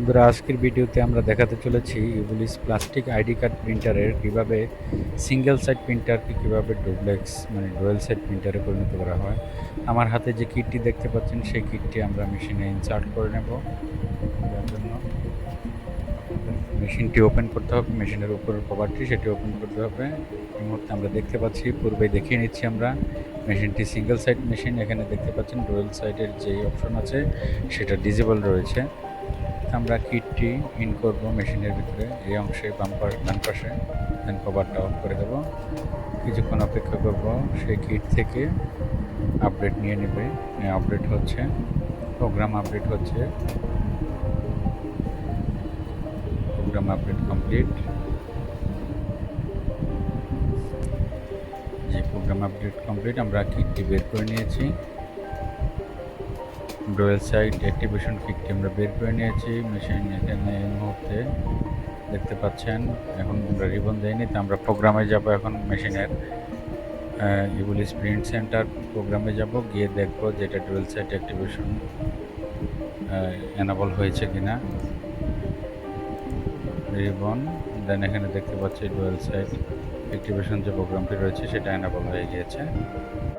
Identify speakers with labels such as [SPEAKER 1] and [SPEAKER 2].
[SPEAKER 1] বন্ধুরা, আজকের ভিডিওতে আমরা দেখাতে চলেছি ইভোলিস প্লাস্টিক আইডি কার্ড প্রিন্টারের কিভাবে সিঙ্গেল সাইড প্রিন্টারকে কিভাবে ডুপ্লেক্স মানে ডুয়েল সাইড প্রিন্টারে পরিণত করা হয়। আমার হাতে যে কিটটি দেখতে পাচ্ছেন সেই কিটটি আমরা মেশিনে ইনসার্ট করে নেব। যার জন্য মেশিনটি ওপেন করতে হবে, মেশিনের উপরের কভারটি সেটি ওপেন করতে হবে। এই মুহূর্তে আমরা দেখতে পাচ্ছি, পূর্বেই দেখিয়ে নিচ্ছি আমরা মেশিনটি সিঙ্গেল সাইড মেশিন। এখানে দেখতে পাচ্ছেন ডুয়েল সাইডের যে অপশন আছে সেটা ডিজেবল রয়েছে। আমরা কিটটি ইন করব মেশিনের ভিতরে, এই অংশে ডান পাশে, দেন কভারটা অফ করে দেব। কিছুক্ষণ অপেক্ষা করব, সেই কিট থেকে আপডেট নিয়ে নেবে। আপডেট হচ্ছে, প্রোগ্রাম আপডেট হচ্ছে, প্রোগ্রাম আপডেট কমপ্লিট। যে প্রোগ্রাম আপডেট কমপ্লিট, আমরা কিটটি বের করে নিয়েছি। ডুয়েল সাইড অ্যাক্টিভেশন কিটটি আমরা বের করে নিয়েছি। মেশিন এখানে এই মুহূর্তে দেখতে পাচ্ছেন, এখন আমরা রিবন দেইনি, তো আমরা প্রোগ্রামে যাব। এখন মেশিনের ইভোলিস প্রিন্ট সেন্টার প্রোগ্রামে যাব, গিয়ে দেখবো যে এটা ডুয়েল সাইড অ্যাক্টিভেশন এনাবল হয়েছে কিনা। রিবন, দেন এখানে দেখতে পাচ্ছি ডুয়েল সাইড অ্যাক্টিভেশন যে প্রোগ্রামটি রয়েছে সেটা এনাবল হয়ে গিয়েছে।